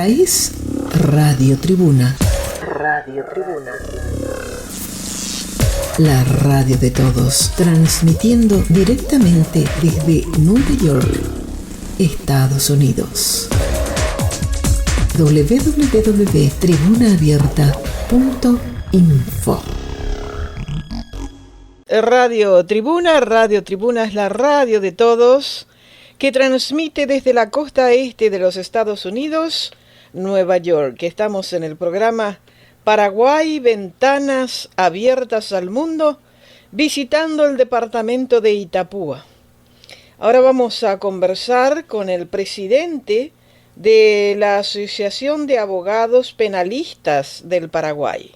es Radio Tribuna. Radio Tribuna. La radio de todos, transmitiendo directamente desde Nueva York, Estados Unidos. www.tribunaabierta.info. Radio Tribuna es la radio de todos que transmite desde la costa este de los Estados Unidos, Nueva York. Estamos en el programa Paraguay, Ventanas Abiertas al Mundo, visitando el departamento de Itapúa. Ahora vamos a conversar con el presidente de la Asociación de Abogados Penalistas del Paraguay,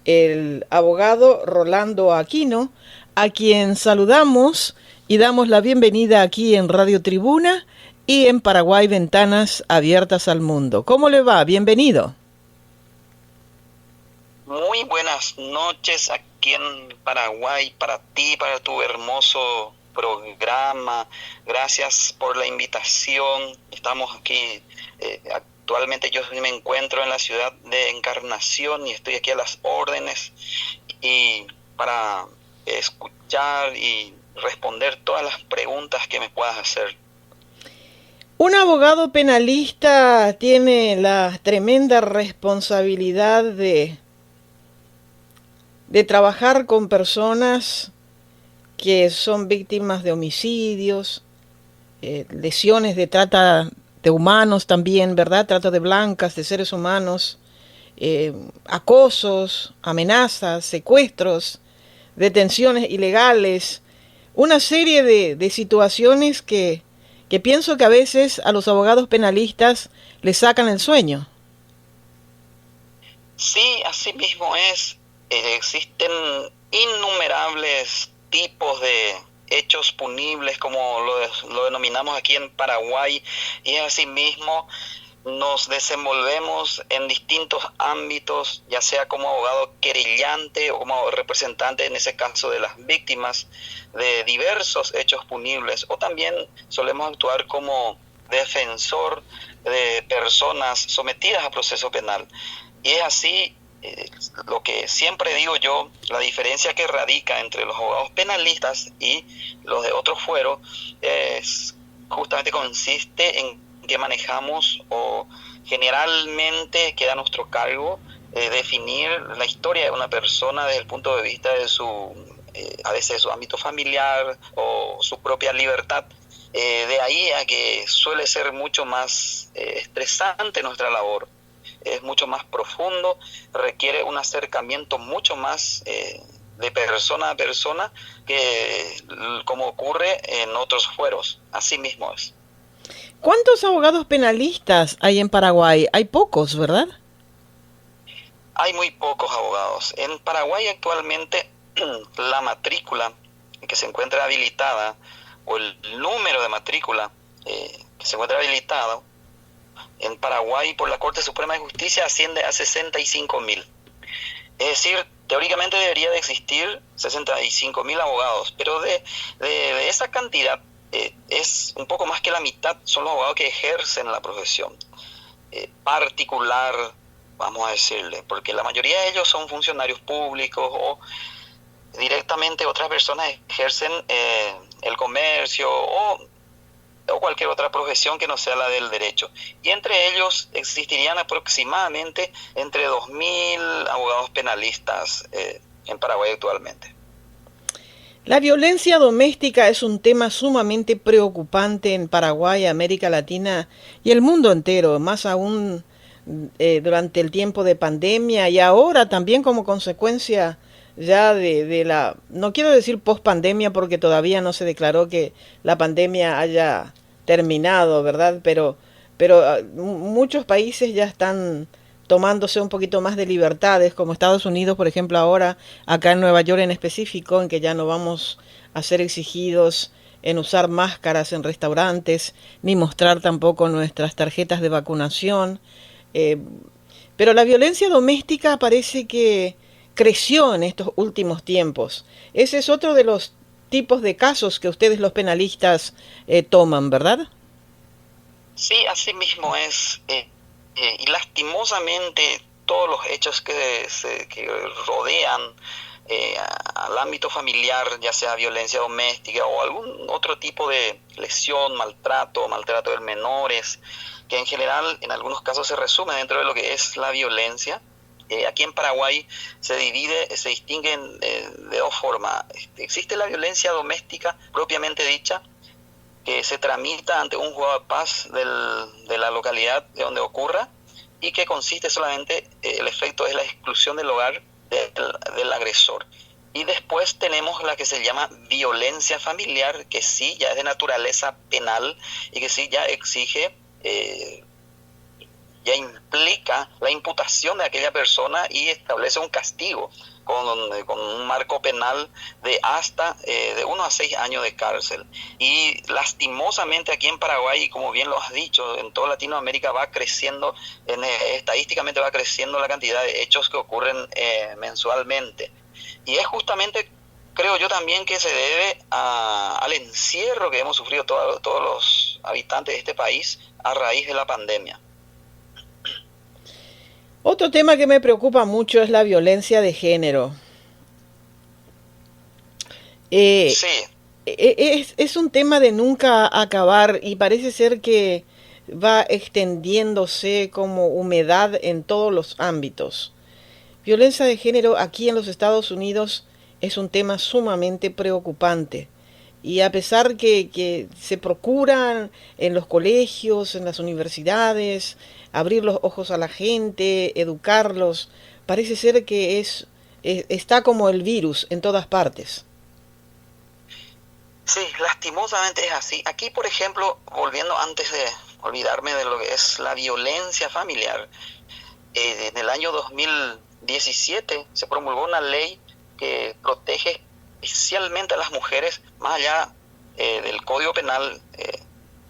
el abogado Rolando Aquino, a quien saludamos y damos la bienvenida aquí en Radio Tribuna y en Paraguay, Ventanas Abiertas al Mundo. ¿Cómo le va? Bienvenido. Muy buenas noches aquí en Paraguay, para ti, para tu hermoso programa. Gracias por la invitación. Estamos aquí, actualmente yo me encuentro en la ciudad de Encarnación y estoy aquí a las órdenes y para escuchar y responder todas las preguntas que me puedas hacer. Un abogado penalista tiene la tremenda responsabilidad de trabajar con personas que son víctimas de homicidios, lesiones de trata de humanos también, ¿verdad? Trata de blancas, de seres humanos, acosos, amenazas, secuestros, detenciones ilegales, una serie de situaciones que pienso que a veces a los abogados penalistas les sacan el sueño. Sí, así mismo es. Existen innumerables tipos de hechos punibles, como lo denominamos aquí en Paraguay, y así mismo nos desenvolvemos en distintos ámbitos, ya sea como abogado querellante o como representante, en ese caso, de las víctimas de diversos hechos punibles, o también solemos actuar como defensor de personas sometidas a proceso penal. Y es así, lo que siempre digo yo, la diferencia que radica entre los abogados penalistas y los de otros fueros es justamente consiste en que manejamos, o generalmente queda a nuestro cargo, definir la historia de una persona desde el punto de vista de su, a veces su ámbito familiar o su propia libertad. De ahí a que suele ser mucho más estresante nuestra labor. Es mucho más profundo, requiere un acercamiento mucho más de persona a persona que como ocurre en otros fueros. Así mismo es. ¿Cuántos abogados penalistas hay en Paraguay? Hay pocos, ¿verdad? Hay muy pocos abogados. En Paraguay actualmente la matrícula que se encuentra habilitada, o el número de matrícula que se encuentra habilitado en Paraguay por la Corte Suprema de Justicia asciende a 65.000. Es decir, teóricamente debería de existir 65.000 abogados, pero de esa cantidad es un poco más que la mitad son los abogados que ejercen la profesión particular, vamos a decirle, porque la mayoría de ellos son funcionarios públicos o directamente otras personas ejercen el comercio o cualquier otra profesión que no sea la del derecho. Y entre ellos existirían aproximadamente entre 2.000 abogados penalistas en Paraguay actualmente. La violencia doméstica es un tema sumamente preocupante en Paraguay, América Latina y el mundo entero, más aún durante el tiempo de pandemia y ahora también como consecuencia ya de la, no quiero decir post-pandemia porque todavía no se declaró que la pandemia haya terminado, ¿verdad? Pero muchos países ya están tomándose un poquito más de libertades, como Estados Unidos, por ejemplo, ahora, acá en Nueva York en específico, en que ya no vamos a ser exigidos en usar máscaras en restaurantes, ni mostrar tampoco nuestras tarjetas de vacunación. Pero la violencia doméstica parece que creció en estos últimos tiempos. Ese es otro de los tipos de casos que ustedes los penalistas toman, ¿verdad? Sí, así mismo es. Y lastimosamente todos los hechos que rodean al ámbito familiar, ya sea violencia doméstica o algún otro tipo de lesión, maltrato de menores, que en general en algunos casos se resume dentro de lo que es la violencia. Aquí en Paraguay se distingue de dos formas. Existe la violencia doméstica propiamente dicha, que se tramita ante un juzgado de paz de la localidad de donde ocurra, y que consiste solamente, el efecto es la exclusión del hogar del agresor. Y después tenemos la que se llama violencia familiar, que sí ya es de naturaleza penal y que sí ya exige, ya implica la imputación de aquella persona y establece un castigo con un marco penal de hasta de 1 a 6 años de cárcel. Y lastimosamente aquí en Paraguay, como bien lo has dicho, en toda Latinoamérica va creciendo, estadísticamente va creciendo la cantidad de hechos que ocurren mensualmente. Y es justamente, creo yo también, que se debe al encierro que hemos sufrido todos los habitantes de este país a raíz de la pandemia. Otro tema que me preocupa mucho es la violencia de género. Sí. Es un tema de nunca acabar y parece ser que va extendiéndose como humedad en todos los ámbitos. Violencia de género aquí en los Estados Unidos es un tema sumamente preocupante. Y a pesar que se procuran en los colegios, en las universidades, abrir los ojos a la gente, educarlos, parece ser que está como el virus en todas partes. Sí, lastimosamente es así. Aquí, por ejemplo, volviendo antes de olvidarme de lo que es la violencia familiar, en el año 2017 se promulgó una ley que protege especialmente a las mujeres. Más allá del Código Penal,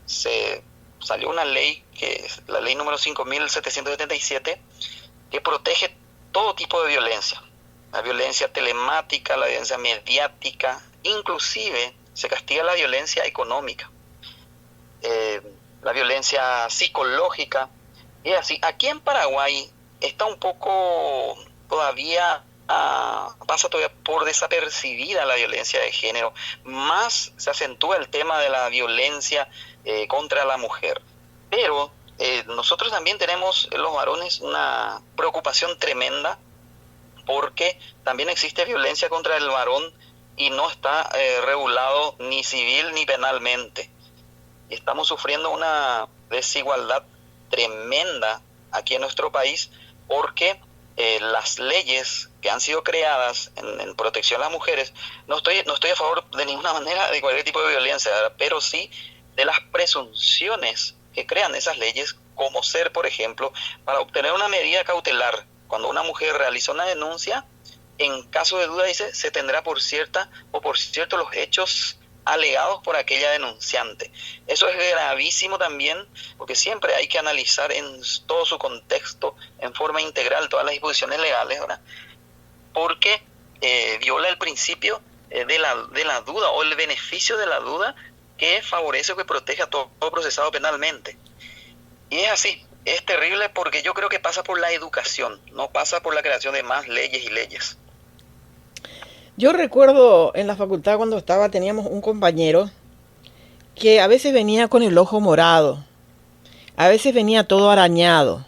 se salió una ley, que es la ley número 5.777, que protege todo tipo de violencia. La violencia telemática, la violencia mediática, inclusive se castiga la violencia económica, la violencia psicológica, y así. Aquí en Paraguay está un poco todavía, pasa todavía por desapercibida la violencia de género. Más se acentúa el tema de la violencia contra la mujer. Pero nosotros también tenemos, los varones, una preocupación tremenda, porque también existe violencia contra el varón y no está regulado ni civil ni penalmente. Estamos sufriendo una desigualdad tremenda aquí en nuestro país, porque las leyes que han sido creadas en protección a las mujeres, no estoy a favor de ninguna manera de cualquier tipo de violencia, ¿verdad? Pero sí de las presunciones que crean esas leyes, como ser, por ejemplo, para obtener una medida cautelar, cuando una mujer realiza una denuncia, en caso de duda, dice, se tendrá por cierta o por cierto los hechos alegados por aquella denunciante. Eso es gravísimo también, porque siempre hay que analizar en todo su contexto, en forma integral, todas las disposiciones legales, ¿verdad? Porque viola el principio de la duda, o el beneficio de la duda, que favorece o que protege a todo procesado penalmente. Y es así, es terrible, porque yo creo que pasa por la educación, no pasa por la creación de más leyes y leyes. Yo recuerdo en la facultad cuando teníamos un compañero que a veces venía con el ojo morado, a veces venía todo arañado.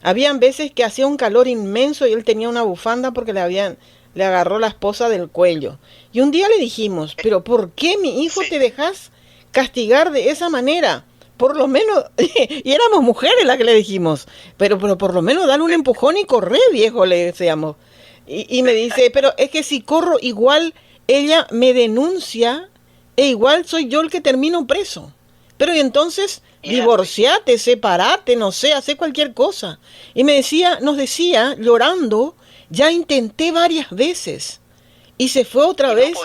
Habían veces que hacía un calor inmenso y él tenía una bufanda porque le agarró la esposa del cuello. Y un día le dijimos, pero ¿por qué, mi hijo, te dejas castigar de esa manera? Por lo menos, y éramos mujeres las que le dijimos, pero por lo menos dale un empujón y corre, viejo, le decíamos. Y me dice, pero es que si corro igual, ella me denuncia e igual soy yo el que termino preso. Pero y entonces, divorciate, separate, no sé, hace cualquier cosa. Y nos decía, llorando, ya intenté varias veces. Y se fue otra vez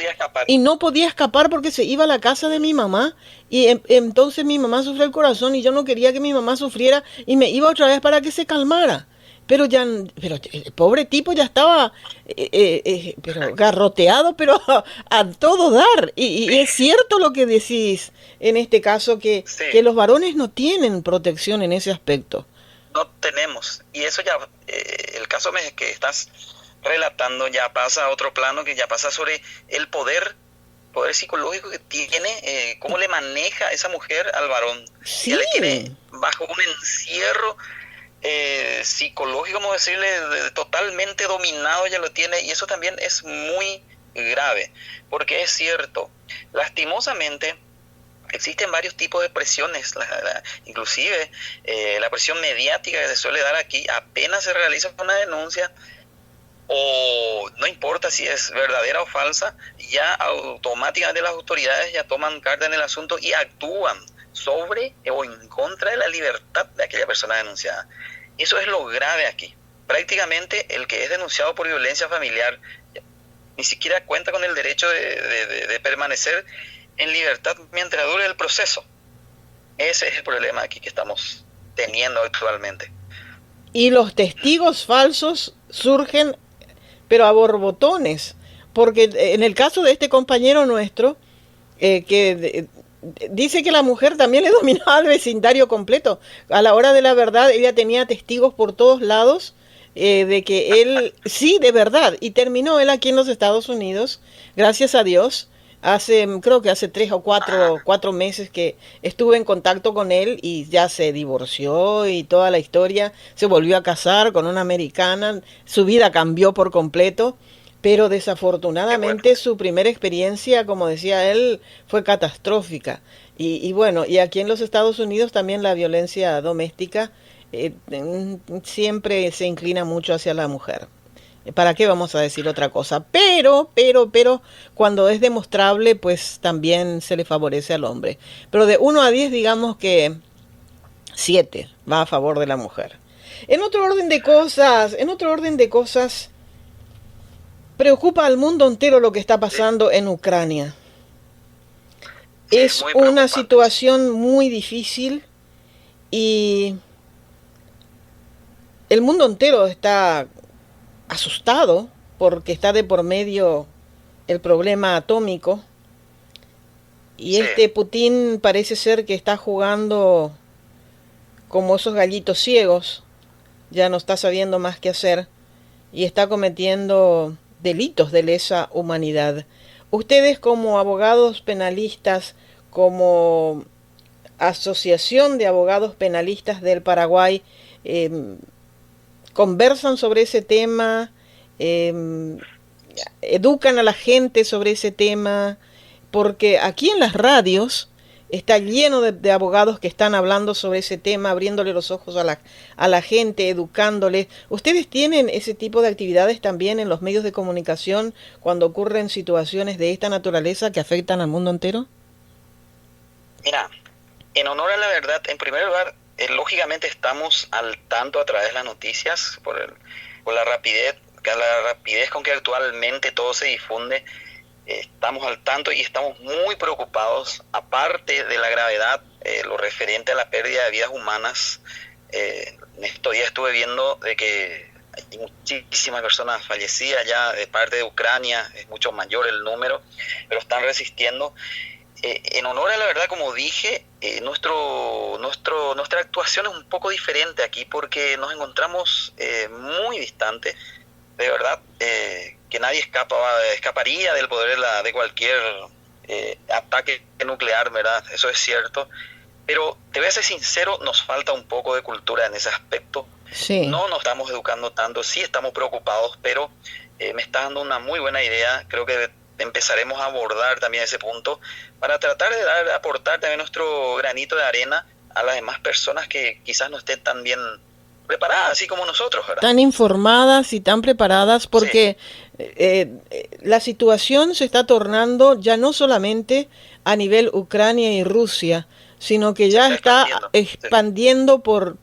y no podía escapar porque se iba a la casa de mi mamá. Y entonces mi mamá sufrió el corazón y yo no quería que mi mamá sufriera y me iba otra vez para que se calmara. Pero el pobre tipo ya estaba pero garroteado, pero a todo dar. Y es cierto lo que decís en este caso, que los varones no tienen protección en ese aspecto. no tenemos. Y eso ya, el caso que estás relatando ya pasa a otro plano, que ya pasa sobre el poder psicológico que tiene, cómo le maneja esa mujer al varón. Sí. Ya le tiene bajo un encierro psicológico, como decirle, totalmente dominado, ya lo tiene, y eso también es muy grave, porque es cierto, lastimosamente existen varios tipos de presiones, inclusive la presión mediática que se suele dar aquí, apenas se realiza una denuncia, o no importa si es verdadera o falsa, ya automáticamente las autoridades ya toman carta en el asunto y actúan sobre o en contra de la libertad de aquella persona denunciada. Eso es lo grave aquí. Prácticamente el que es denunciado por violencia familiar ni siquiera cuenta con el derecho de permanecer en libertad mientras dure el proceso. Ese es el problema aquí que estamos teniendo actualmente. Y los testigos falsos surgen, pero a borbotones, porque en el caso de este compañero nuestro, dice que la mujer también le dominaba el vecindario completo. A la hora de la verdad, ella tenía testigos por todos lados de que él, sí, de verdad, y terminó él aquí en los Estados Unidos, gracias a Dios. Creo que hace 3 o 4 meses que estuve en contacto con él y ya se divorció y toda la historia, se volvió a casar con una americana, su vida cambió por completo, pero desafortunadamente su primera experiencia, como decía él, fue catastrófica. Y bueno, y aquí en los Estados Unidos también la violencia doméstica siempre se inclina mucho hacia la mujer. ¿Para qué vamos a decir otra cosa? Pero, cuando es demostrable, pues también se le favorece al hombre. Pero de 1 a 10, digamos que 7 va a favor de la mujer. En otro orden de cosas, preocupa al mundo entero lo que está pasando en Ucrania. Es una situación muy difícil y el mundo entero está asustado porque está de por medio el problema atómico y Putin parece ser que está jugando como esos gallitos ciegos, ya no está sabiendo más qué hacer y está cometiendo delitos de lesa humanidad. Ustedes como abogados penalistas, como Asociación de Abogados Penalistas del Paraguay, conversan sobre ese tema, educan a la gente sobre ese tema, porque aquí en las radios está lleno de abogados que están hablando sobre ese tema, abriéndole los ojos a la gente, educándole. ¿Ustedes tienen ese tipo de actividades también en los medios de comunicación cuando ocurren situaciones de esta naturaleza que afectan al mundo entero? Mira, en honor a la verdad, en primer lugar, lógicamente estamos al tanto a través de las noticias por la rapidez con que actualmente todo se difunde. Estamos al tanto y estamos muy preocupados, aparte de la gravedad, lo referente a la pérdida de vidas humanas. En estos días estuve viendo de que hay muchísimas personas fallecidas ya de parte de Ucrania, es mucho mayor el número, pero están resistiendo. En honor a la verdad, como dije, nuestra actuación es un poco diferente aquí porque nos encontramos muy distantes. De verdad, que nadie escaparía del poder de cualquier ataque nuclear, ¿verdad? Eso es cierto. Pero te voy a ser sincero, nos falta un poco de cultura en ese aspecto. Sí. No nos estamos educando tanto, sí estamos preocupados, pero me está dando una muy buena idea. Creo que empezaremos a abordar también ese punto para tratar de aportar también nuestro granito de arena a las demás personas que quizás no estén tan bien preparadas, así como nosotros, ¿verdad? Tan informadas y tan preparadas, porque la situación se está tornando ya no solamente a nivel Ucrania y Rusia, sino que ya está expandiendo por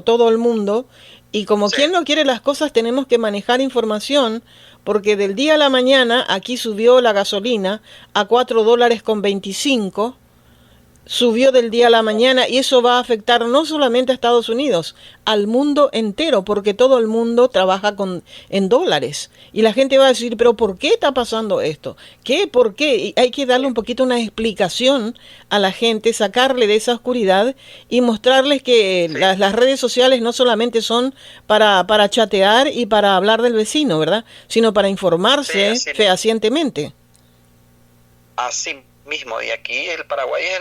todo el mundo, y como quien no quiere las cosas, tenemos que manejar información, porque del día a la mañana aquí subió la gasolina a $4.25, subió del día a la mañana, y eso va a afectar no solamente a Estados Unidos, al mundo entero, porque todo el mundo trabaja en dólares. Y la gente va a decir, pero ¿por qué está pasando esto? ¿Qué? ¿Por qué? Y hay que darle un poquito una explicación a la gente, sacarle de esa oscuridad y mostrarles que las redes sociales no solamente son para chatear y para hablar del vecino, ¿verdad? Sino para informarse fehacientemente. Así mismo, y aquí el Paraguay es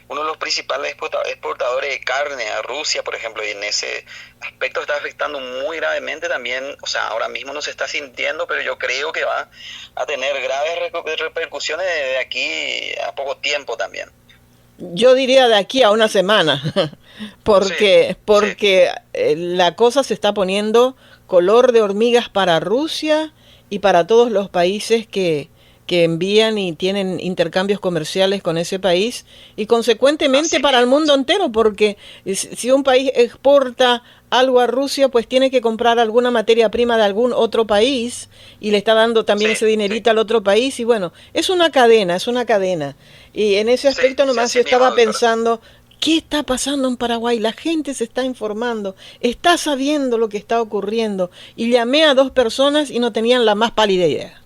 uno de los principales exportadores de carne a Rusia, por ejemplo, y en ese aspecto está afectando muy gravemente también. O sea, ahora mismo no se está sintiendo, pero yo creo que va a tener graves repercusiones de aquí a poco tiempo también. Yo diría de aquí a una semana, porque la cosa se está poniendo color de hormigas para Rusia y para todos los países que envían y tienen intercambios comerciales con ese país, y consecuentemente para el mundo entero, porque si un país exporta algo a Rusia, pues tiene que comprar alguna materia prima de algún otro país y le está dando también ese dinerito al otro país, y bueno, es una cadena. Y en ese aspecto nomás yo estaba pensando, ¿qué está pasando en Paraguay? La gente se está informando, está sabiendo lo que está ocurriendo, y llamé a 2 personas y no tenían la más pálida idea.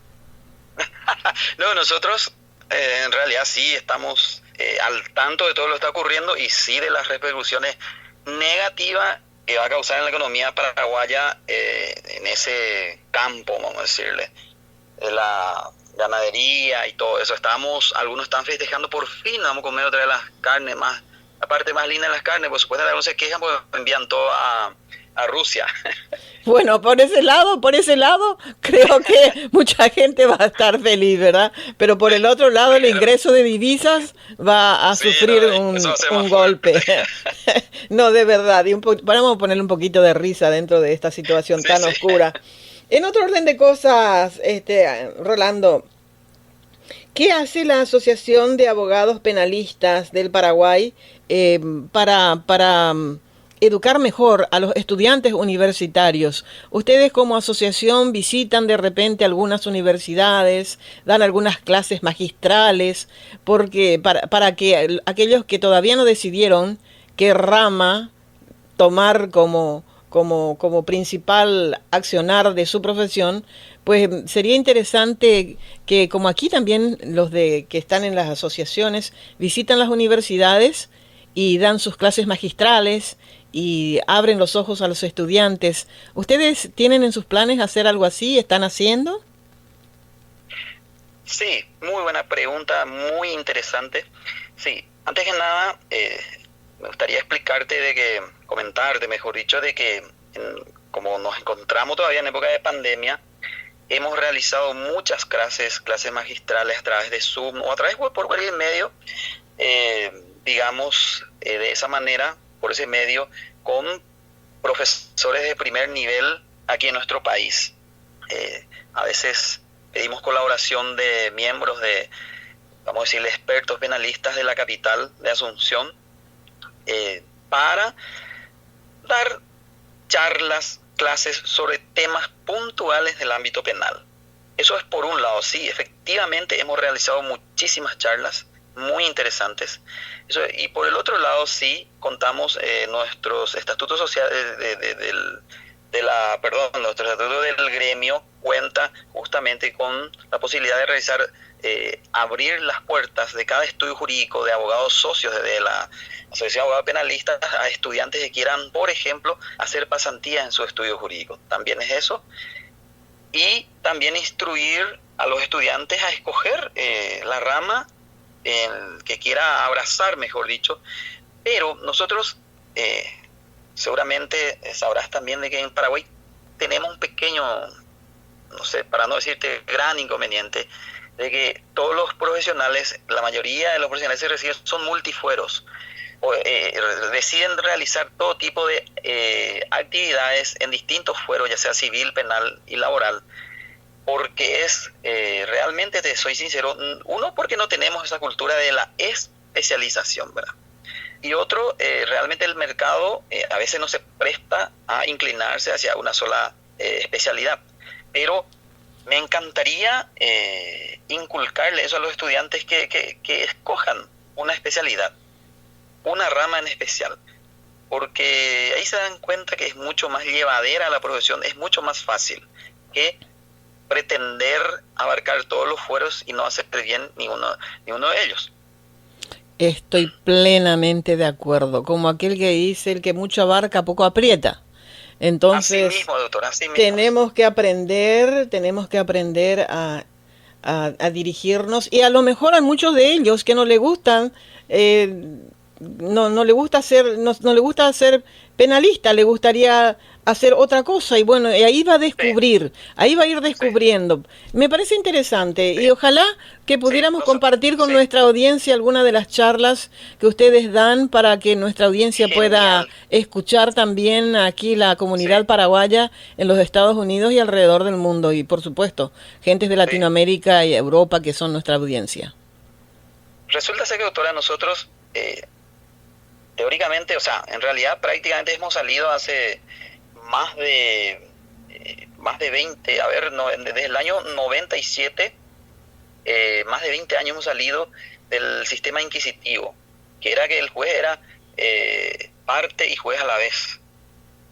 No, nosotros en realidad sí estamos al tanto de todo lo que está ocurriendo, y sí de las repercusiones negativas que va a causar en la economía paraguaya en ese campo, vamos a decirle, de la ganadería y todo eso. Algunos están festejando, por fin vamos a comer otra de las carnes más, la parte más linda de las carnes, pues supuestamente algunos se quejan porque envían todo a Rusia. Bueno, por ese lado, creo que mucha gente va a estar feliz, ¿verdad? Pero por el otro lado, el ingreso de divisas va a sufrir un golpe. No, de verdad. Vamos a ponerle un poquito de risa dentro de esta situación tan oscura. En otro orden de cosas, Rolando, ¿qué hace la Asociación de Abogados Penalistas del Paraguay para educar mejor a los estudiantes universitarios? Ustedes como asociación visitan de repente algunas universidades, dan algunas clases magistrales, porque para que aquellos que todavía no decidieron qué rama tomar como principal accionar de su profesión, pues sería interesante que, como aquí también los que están en las asociaciones visitan las universidades y dan sus clases magistrales y abren los ojos a los estudiantes. ¿Ustedes tienen en sus planes hacer algo así? ¿Están haciendo? Sí, muy buena pregunta, muy interesante. Sí, antes que nada, me gustaría comentarte, mejor dicho, de que como nos encontramos todavía en época de pandemia, hemos realizado muchas clases magistrales a través de Zoom o a través por cualquier medio, de esa manera, por ese medio, con profesores de primer nivel aquí en nuestro país. A veces pedimos colaboración de miembros vamos a decirle, expertos penalistas de la capital de Asunción, para dar clases sobre temas puntuales del ámbito penal. Eso es por un lado. Sí, efectivamente hemos realizado muchísimas charlas muy interesantes. Y por el otro lado, sí, contamos nuestros estatutos sociales nuestro estatuto del gremio cuenta justamente con la posibilidad de realizar, abrir las puertas de cada estudio jurídico de abogados socios de la Asociación de Abogados Penalistas a estudiantes que quieran, por ejemplo, hacer pasantías en su estudio jurídico. También es eso. Y también instruir a los estudiantes a escoger la rama que quiera abrazar, mejor dicho. Pero nosotros, seguramente sabrás también de que en Paraguay tenemos un pequeño, no sé, para no decirte gran inconveniente, de que todos los profesionales, la mayoría de los profesionales que reciben son multifueros, deciden realizar todo tipo de actividades en distintos fueros, ya sea civil, penal y laboral, porque realmente, te soy sincero, uno, porque no tenemos esa cultura de la especialización, ¿verdad? Y otro, realmente el mercado a veces no se presta a inclinarse hacia una sola especialidad. Pero me encantaría inculcarle eso a los estudiantes, que escojan una especialidad. una rama en especial, porque ahí se dan cuenta que es mucho más llevadera la profesión, es mucho más fácil que pretender abarcar todos los fueros y no hacer bien ni uno de ellos. Estoy plenamente de acuerdo, como aquel que dice, el que mucho abarca, poco aprieta. Entonces, así mismo, doctor, así mismo. tenemos que aprender a dirigirnos, y a lo mejor a muchos de ellos que no le gustan, no le gusta ser penalista, le gustaría hacer otra cosa, y bueno, y ahí va a descubrir, ahí va a ir descubriendo. Me parece interesante, y ojalá que pudiéramos compartir con nuestra audiencia alguna de las charlas que ustedes dan, para que nuestra audiencia pueda escuchar también aquí la comunidad paraguaya en los Estados Unidos y alrededor del mundo, y por supuesto, gentes de Latinoamérica y Europa que son nuestra audiencia. Resulta ser que, doctora, nosotros teóricamente, o sea, en realidad prácticamente hemos salido hace más de 20, desde el año 97, más de 20 años hemos salido del sistema inquisitivo, que era que el juez era parte y juez a la vez.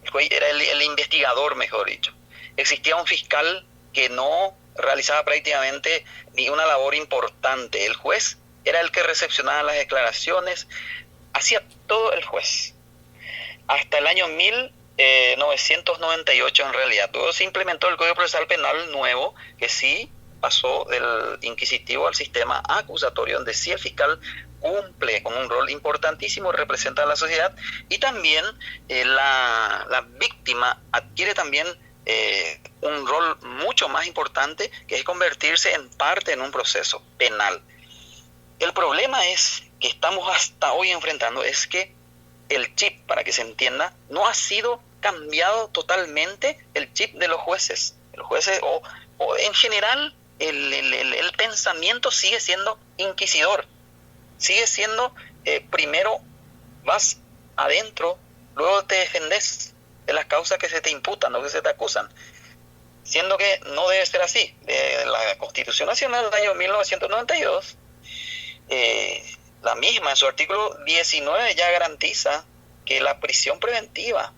El juez era el investigador, mejor dicho. Existía un fiscal que no realizaba prácticamente ni una labor importante. El juez era el que recepcionaba las declaraciones, hacía todo el juez. Hasta el año 1998 en realidad. Luego se implementó el Código Procesal Penal nuevo, que sí pasó del inquisitivo al sistema acusatorio, donde sí el fiscal cumple con un rol importantísimo, representa a la sociedad, y también la víctima adquiere también un rol mucho más importante, que es convertirse en parte en un proceso penal. El problema es que estamos hasta hoy enfrentando es que el chip, para que se entienda, no ha sido cambiado totalmente, el chip de los jueces. Los jueces o en general el pensamiento sigue siendo inquisidor, sigue siendo primero vas adentro, luego te defendes de las causas que se te imputan o que se te acusan, siendo que no debe ser así. La Constitución Nacional del año 1992, la misma en su artículo 19 ya garantiza que la prisión preventiva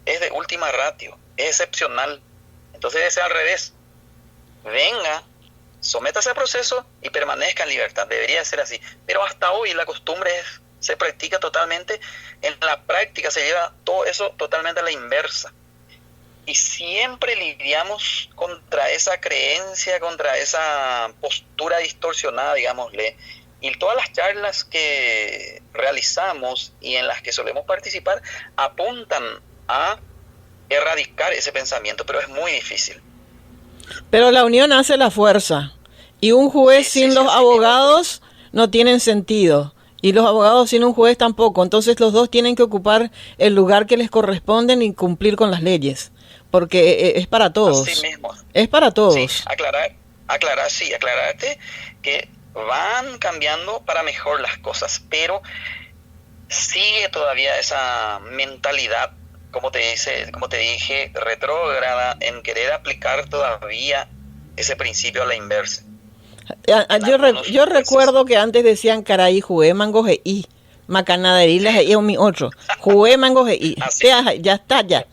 es de última ratio, es excepcional. Entonces debe ser al revés. Venga, sométase al proceso y permanezca en libertad. Debería ser así. Pero hasta hoy la costumbre se practica totalmente, en la práctica se lleva todo eso totalmente a la inversa. Y siempre lidiamos contra esa creencia, contra esa postura distorsionada, digámosle. Y todas las charlas que realizamos y en las que solemos participar apuntan a erradicar ese pensamiento, pero es muy difícil. Pero la unión hace la fuerza, y un juez sin los abogados no tienen sentido, y los abogados sin un juez tampoco. Entonces los dos tienen que ocupar el lugar que les corresponde y cumplir con las leyes, porque es para todos. Así mismo. Es para todos. Sí, aclararte que van cambiando para mejor las cosas, pero sigue todavía esa mentalidad, como te dije, retrógrada, en querer aplicar todavía ese principio a la inversa. Yo recuerdo que antes decían caray, jugué mangos y macanaderilas y mi otro. Jugué mangos y ya está ya.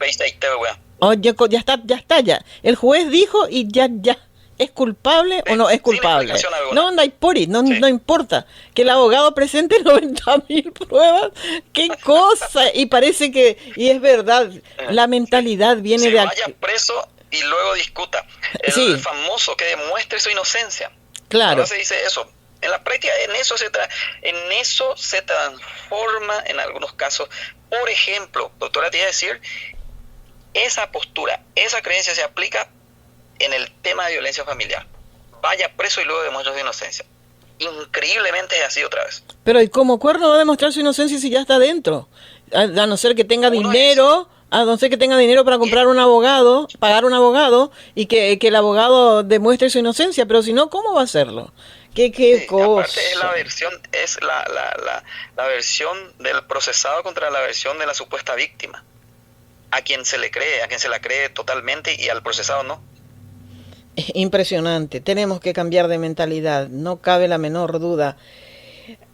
Oye, ya está ya. El juez dijo y ya. ¿Es culpable o no es culpable? No importa. Que el abogado presente 90.000 pruebas. ¡Qué cosa! Y parece que, y es verdad, la mentalidad viene de aquí. Vaya preso y luego discuta. El famoso que demuestre su inocencia. Claro. No se dice eso. En la práctica, en eso se transforma en algunos casos. Por ejemplo, doctora, te iba a decir, esa postura, esa creencia se aplica en el tema de violencia familiar. Vaya preso y luego demuestra su inocencia. Increíblemente es así otra vez. Pero ¿y cómo cuerno va a demostrar su inocencia si ya está dentro? A no ser que tenga dinero, para comprar un abogado, pagar un abogado y que el abogado demuestre su inocencia, pero si no, ¿cómo va a hacerlo? ¿Qué cosa? Aparte es la versión del procesado contra la versión de la supuesta víctima. A quien se la cree totalmente y al procesado no. Es impresionante, tenemos que cambiar de mentalidad, no cabe la menor duda.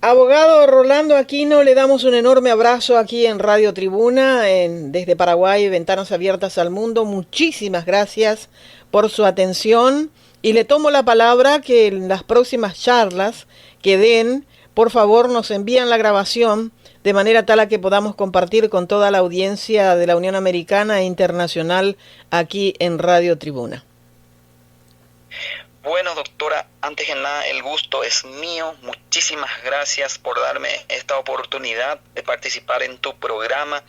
Abogado Rolando Aquino, le damos un enorme abrazo aquí en Radio Tribuna, desde Paraguay, Ventanas Abiertas al Mundo. Muchísimas gracias por su atención y le tomo la palabra que en las próximas charlas que den, por favor nos envían la grabación de manera tal a que podamos compartir con toda la audiencia de la Unión Americana e Internacional aquí en Radio Tribuna. Bueno, doctora, antes que nada el gusto es mío. Muchísimas gracias por darme esta oportunidad de participar en tu programa.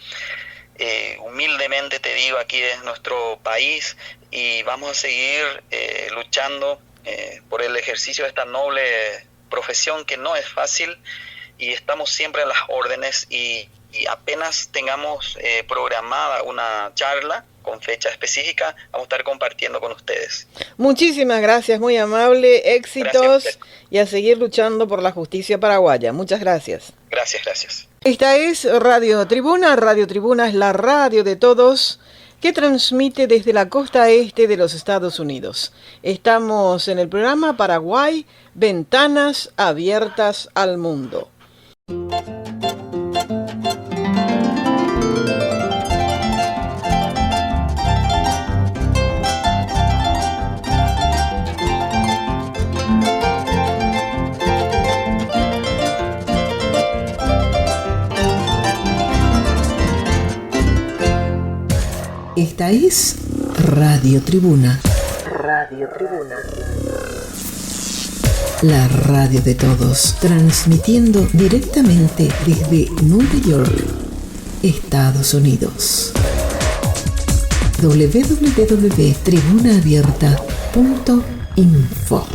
Humildemente te digo, aquí es nuestro país y vamos a seguir luchando por el ejercicio de esta noble profesión que no es fácil, y estamos siempre a las órdenes y apenas tengamos programada una charla con fecha específica, vamos a estar compartiendo con ustedes. Muchísimas gracias, muy amable, éxitos. Gracias. Y a seguir luchando por la justicia paraguaya. Muchas gracias. Gracias. Esta es Radio Tribuna. Radio Tribuna es la radio de todos que transmite desde la costa este de los Estados Unidos. Estamos en el programa Paraguay, Ventanas Abiertas al Mundo. Esta es Radio Tribuna. Radio Tribuna. La radio de todos, transmitiendo directamente desde Nueva York, Estados Unidos. www.tribunaabierta.info